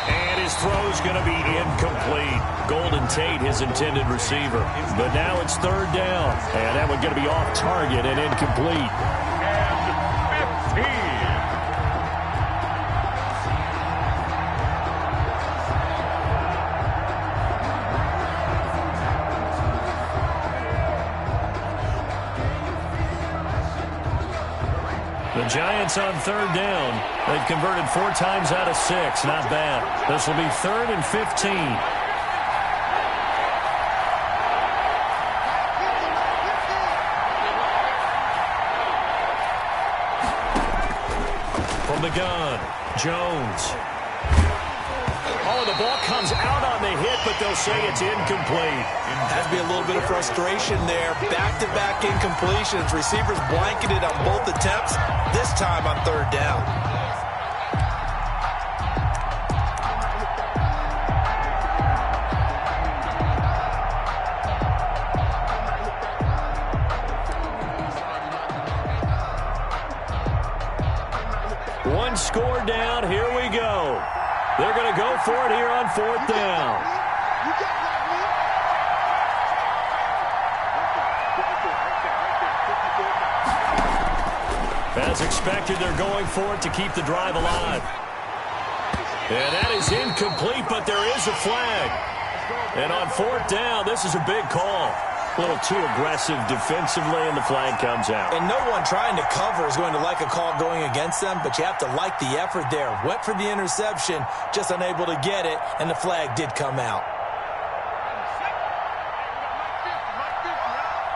And his throw's going to be incomplete. Golden Tate, his intended receiver. But now it's 3rd down. And that one's going to be off target and incomplete. And 15. The Giants on 3rd down. They've converted 4 times out of 6. Not bad. This will be 3rd and 15. From the gun, Jones. Oh, the ball comes out on the hit, but they'll say it's incomplete. Has to be a little bit of frustration there. Back-to-back incompletions. Receivers blanketed on both attempts, this time on third down. One score down. Here we go. They're going to go for it here on fourth down. As expected, they're going for it to keep the drive alive. And that is incomplete, but there is a flag. And on fourth down, this is a big call. A little too aggressive defensively, and the flag comes out. And no one trying to cover is going to like a call going against them, but you have to like the effort there. Went for the interception, just unable to get it, and the flag did come out.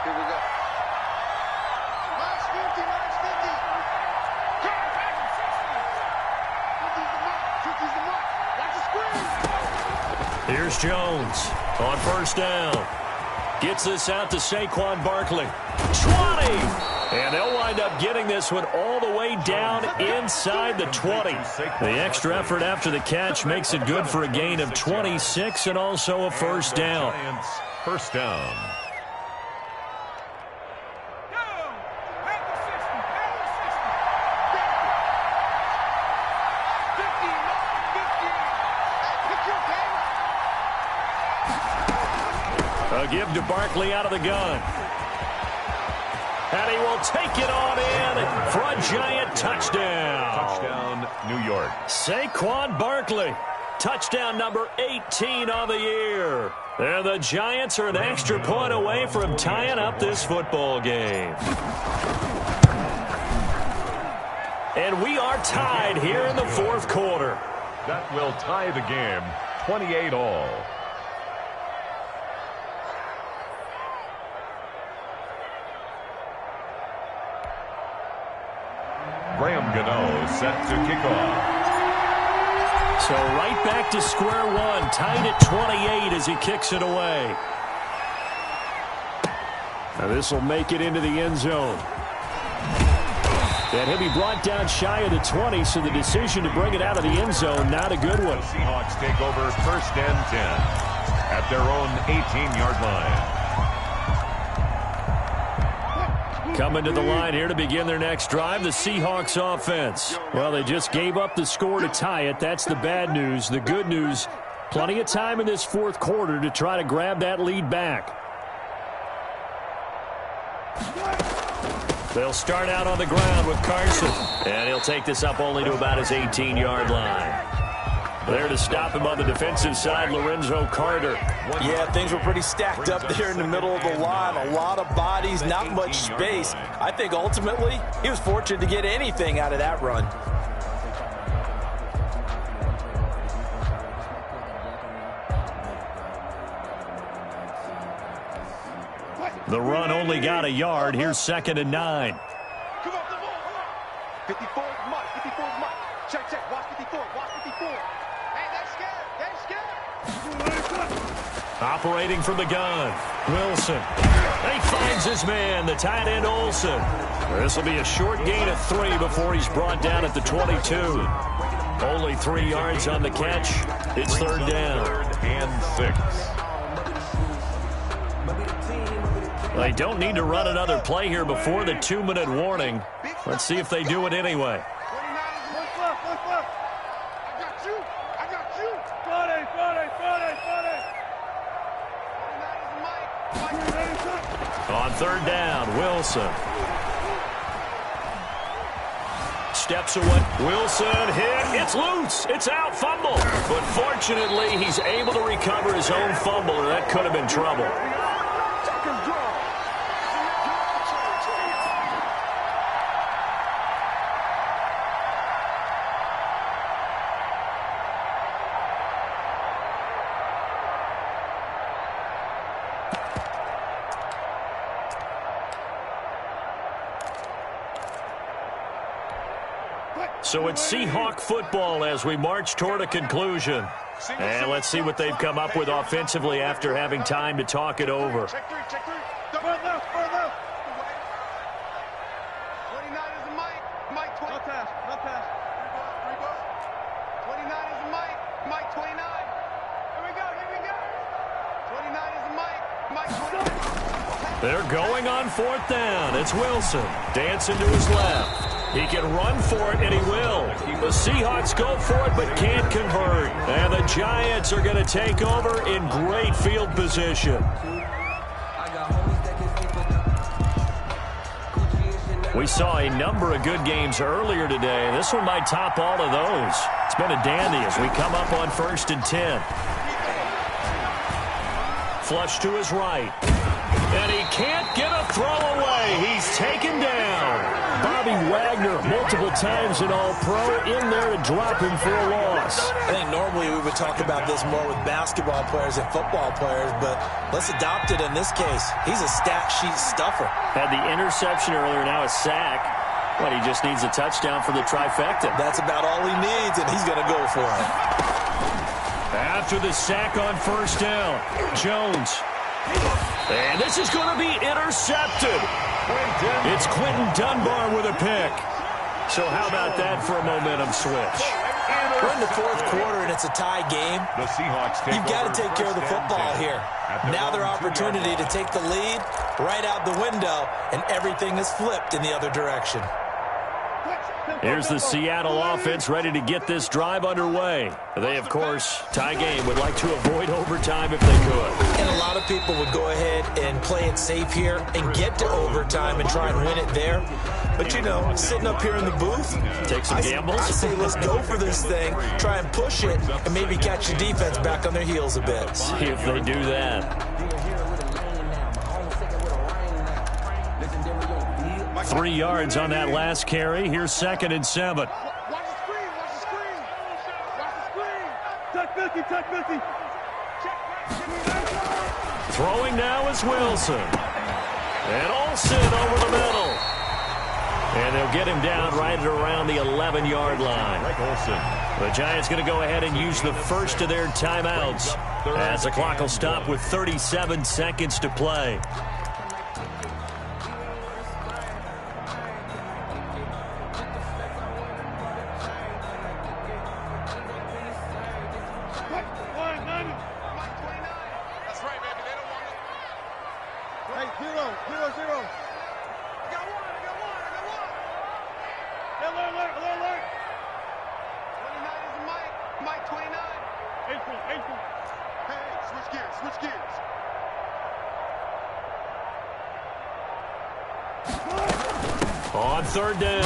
Here we go. Minus 50, minus 50. 50's the mark. Watch the screen. Here's Jones on first down. Gets this out to Saquon Barkley. 20! And they'll wind up getting this one all the way down inside the 20. The extra effort after the catch makes it good for a gain of 26 and also a first down. First down. A give to Barkley out of the gun. And he will take it on in for a giant touchdown. Touchdown, New York. Saquon Barkley. Touchdown number 18 on the year. And the Giants are an extra point away from tying up this football game. And we are tied here in the fourth quarter. That will tie the game, 28 all. Graham Gano set to kick off. So right back to square one, tied at 28 as he kicks it away. Now this will make it into the end zone. And he'll be brought down shy of the 20, so the decision to bring it out of the end zone, not a good one. The Seahawks take over first and 10 at their own 18-yard line. Coming to the line here to begin their next drive, the Seahawks offense. Well, they just gave up the score to tie it. That's the bad news. The good news, plenty of time in this fourth quarter to try to grab that lead back. They'll start out on the ground with Carson. And he'll take this up only to about his 18-yard line. There to stop him on the defensive side, Lorenzo Carter. Yeah, things were pretty stacked up there in the middle of the line. A lot of bodies, not much space. I think ultimately he was fortunate to get anything out of that run. The run only got a yard. Here's 2nd and 9. Come on, come on. 54 is Mike. 54 is Mike. Check, check. Watch 54. Watch 54. Hey, they're scared. They're scared. Operating from the gun, Wilson. He finds his man, the tight end Olsen. This will be a short gain of 3 before he's brought down at the 22. Only 3 yards on the catch. It's third down. 3rd and 6. They don't need to run another play here before the 2-minute warning. Let's see if they do it anyway. 29 is what's left. What's left? I got you. I got you. 40, 40, 40. 29 is Mike. On third down, Wilson. Steps away. Wilson hit. It's loose. It's out. Fumble. But fortunately, he's able to recover his own fumble, or that could have been trouble. So it's Seahawk football as we march toward a conclusion. And let's see what they've come up with offensively after having time to talk it over. Check three, check three. Run left, run left. 29 is the Mike. Mike 20. No pass, no pass. Three ball. 29 is the Mike. Mike 29. Here we go, here we go. 29 is the Mike. Mike 29. They're going on fourth down. It's Wilson. Dancing to his left. He can run for it, and he will. The Seahawks go for it, but can't convert. And the Giants are going to take over in great field position. We saw a number of good games earlier today. This one might top all of those. It's been a dandy as we come up on 1st and 10. Flush to his right. And he can't get a throw away. He's taken down. Bobby Wagner, multiple times an All-Pro, in there to drop him for a loss. I think normally we would talk about this more with basketball players and football players, but let's adopt it in this case. He's a stat sheet stuffer. Had the interception earlier, now a sack. But he just needs a touchdown for the trifecta. That's about all he needs, and he's going to go for it. After the sack on first down, Jones. And this is going to be intercepted. It's Quentin Dunbar with a pick. So how about that for a momentum switch? We're in the fourth quarter, and it's a tie game. The Seahawks You've got to take care of the football here. Now their opportunity to take the lead right out the window, and everything is flipped in the other direction. Here's the Seattle offense ready to get this drive underway. They, of course, tie game, would like to avoid overtime if they could. And a lot of people would go ahead and play it safe here and get to overtime and try and win it there. But, you know, sitting up here in the booth, take some gambles. I say let's go for this thing, try and push it, and maybe catch the defense back on their heels a bit. See if they do that. 3 yards on that last carry. Here's 2nd and 7. Watch the screen, watch the screen. Watch the screen. Tuck 50. Throwing now is Wilson. And Olsen over the middle. And they'll get him down right at around the 11-yard line. The Giants going to go ahead and use the first of their timeouts as the clock will stop with 37 seconds to play. On third down,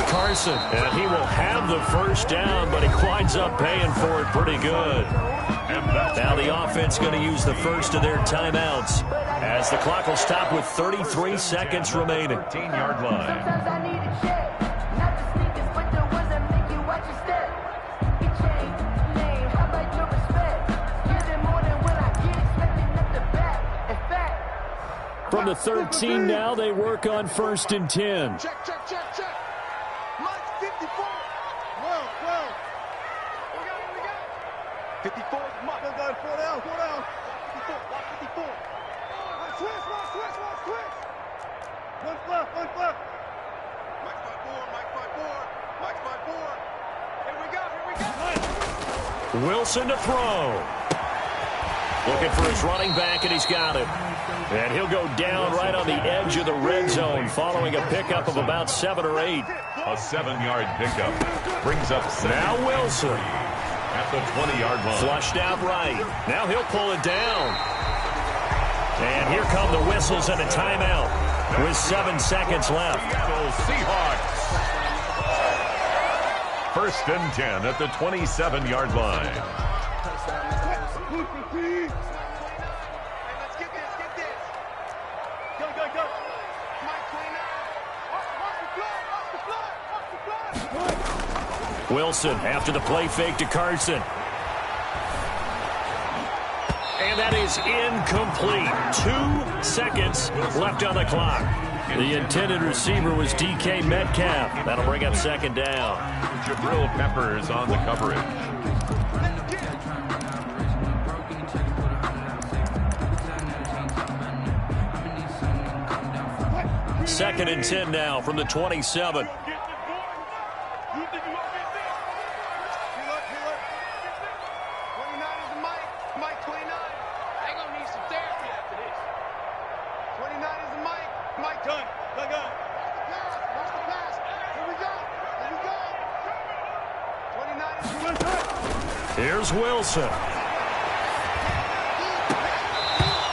Carson, and he will have the first down, but he winds up paying for it pretty good. Now the offense going to use the first of their timeouts as the clock will stop with 33 seconds remaining. 13-yard line. From the 13 now, they work on 1st and 10. Check. Mike 54. 12. We got. 54 is Mike. 4 down. 54. Watch 54. Switch. One flip. Mike 5-4. Here we go. Wilson to throw. Looking for his running back, and he's got it. And he'll go down right on the edge of the red zone following a pickup of about 7 or 8. A 7-yard pickup brings up 7. Now Wilson. At the 20-yard line. Flushed out right. Now he'll pull it down. And here come the whistles and a timeout with 7 seconds left. Seahawks. 1st and 10 at the 27-yard line. Wilson after the play fake to Carson. And that is incomplete. 2 seconds left on the clock. The intended receiver was DK Metcalf. That'll bring up 2nd down. Jabril Peppers on the coverage. 2nd and 10 now from the 27. Here's Wilson.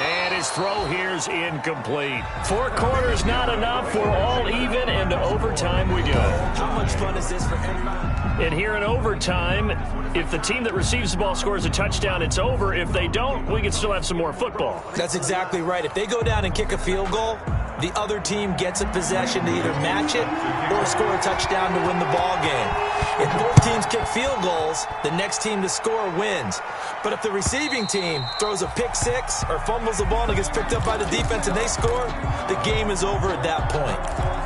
And his throw here's incomplete. 4 quarters not enough. We're all even, and to overtime we go. How much fun is this for everybody? And here in overtime, if the team that receives the ball scores a touchdown, it's over. If they don't, we can still have some more football. That's exactly right. If they go down and kick a field goal, the other team gets a possession to either match it or score a touchdown to win the ball game. If both teams kick field goals, the next team to score wins. But if the receiving team throws a pick six or fumbles the ball and it gets picked up by the defense and they score, the game is over at that point.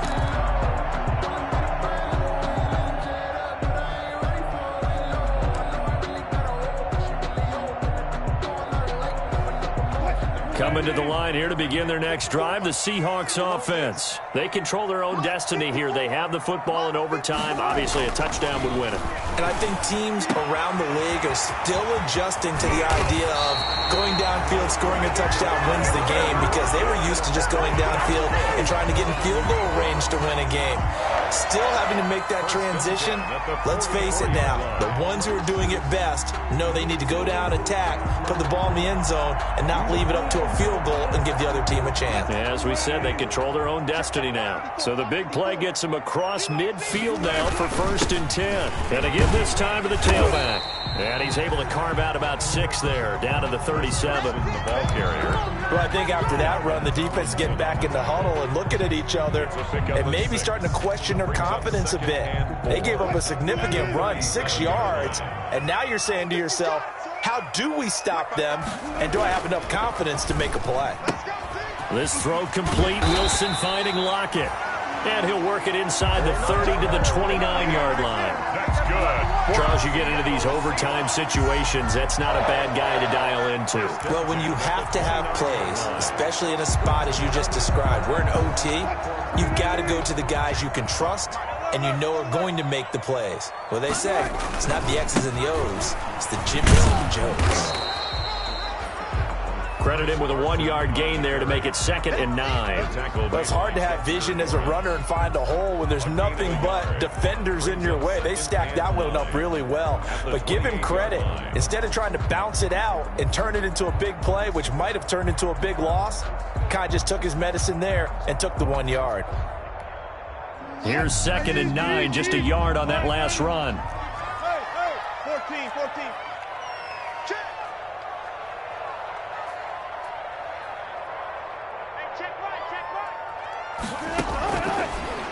Coming to the line here to begin their next drive, the Seahawks offense. They control their own destiny here. They have the football in overtime. Obviously, a touchdown would win it. And I think teams around the league are still adjusting to the idea of going downfield, scoring a touchdown wins the game, because they were used to just going downfield and trying to get in field goal range to win a game. Still having to make that transition. Let's face it now, the ones who are doing it best know they need to go down, attack, put the ball in the end zone, and not leave it up to a field goal and give the other team a chance. As we said, they control their own destiny now. So the big play gets them across midfield now for 1st and 10. And to give this time to the tailback. And he's able to carve out about 6 there, down to the 37. The ball carrier. Well, I think after that run, the defense getting back in the huddle and looking at each other and maybe starting to question their confidence a bit. They gave up a significant run, 6 yards, and now you're saying to yourself, how do we stop them, and do I have enough confidence to make a play? This throw complete. Wilson finding Lockett. And he'll work it inside the 30 to the 29-yard line. That's good. Charles, you get into these overtime situations, that's not a bad guy to dial into. Well, when you have to have plays, especially in a spot as you just described, we're in OT, you've got to go to the guys you can trust and you know are going to make the plays. Well, they say it's not the X's and the O's, it's the Jimmys and the Joes. Credit him with a 1-yard gain there to make it 2nd and 9. Well, it's hard to have vision as a runner and find a hole when there's nothing but defenders in your way. They stacked that one up really well. But give him credit. Instead of trying to bounce it out and turn it into a big play, which might have turned into a big loss, kind of just took his medicine there and took the 1 yard. Here's 2nd and 9, just a yard on that last run. 14.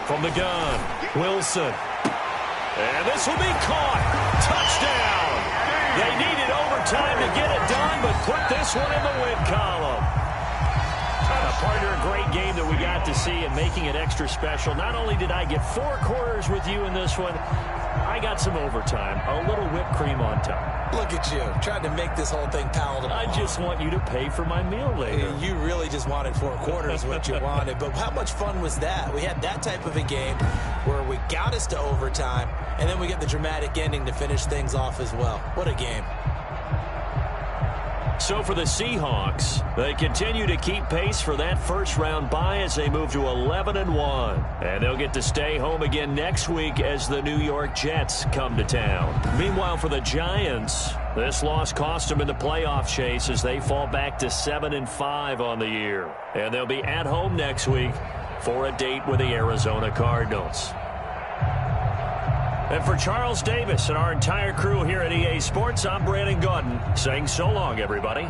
From the gun, Wilson. And this will be caught. Touchdown. They needed overtime to get it done, but put this one in the win column. Partner, a great game that we got to see and making it extra special. Not only did I get 4 quarters with you in this one, I got some overtime, a little whipped cream on top. Look at you, trying to make this whole thing palatable. I just want you to pay for my meal later. You really just wanted 4 quarters, what you wanted. But how much fun was that? We had that type of a game where we got us to overtime, and then we get the dramatic ending to finish things off as well. What a game. So for the Seahawks, they continue to keep pace for that first-round bye as they move to 11-1. And they'll get to stay home again next week as the New York Jets come to town. Meanwhile, for the Giants, this loss cost them in the playoff chase as they fall back to 7-5 on the year. And they'll be at home next week for a date with the Arizona Cardinals. And for Charles Davis and our entire crew here at EA Sports, I'm Brandon Gaudin saying so long, everybody.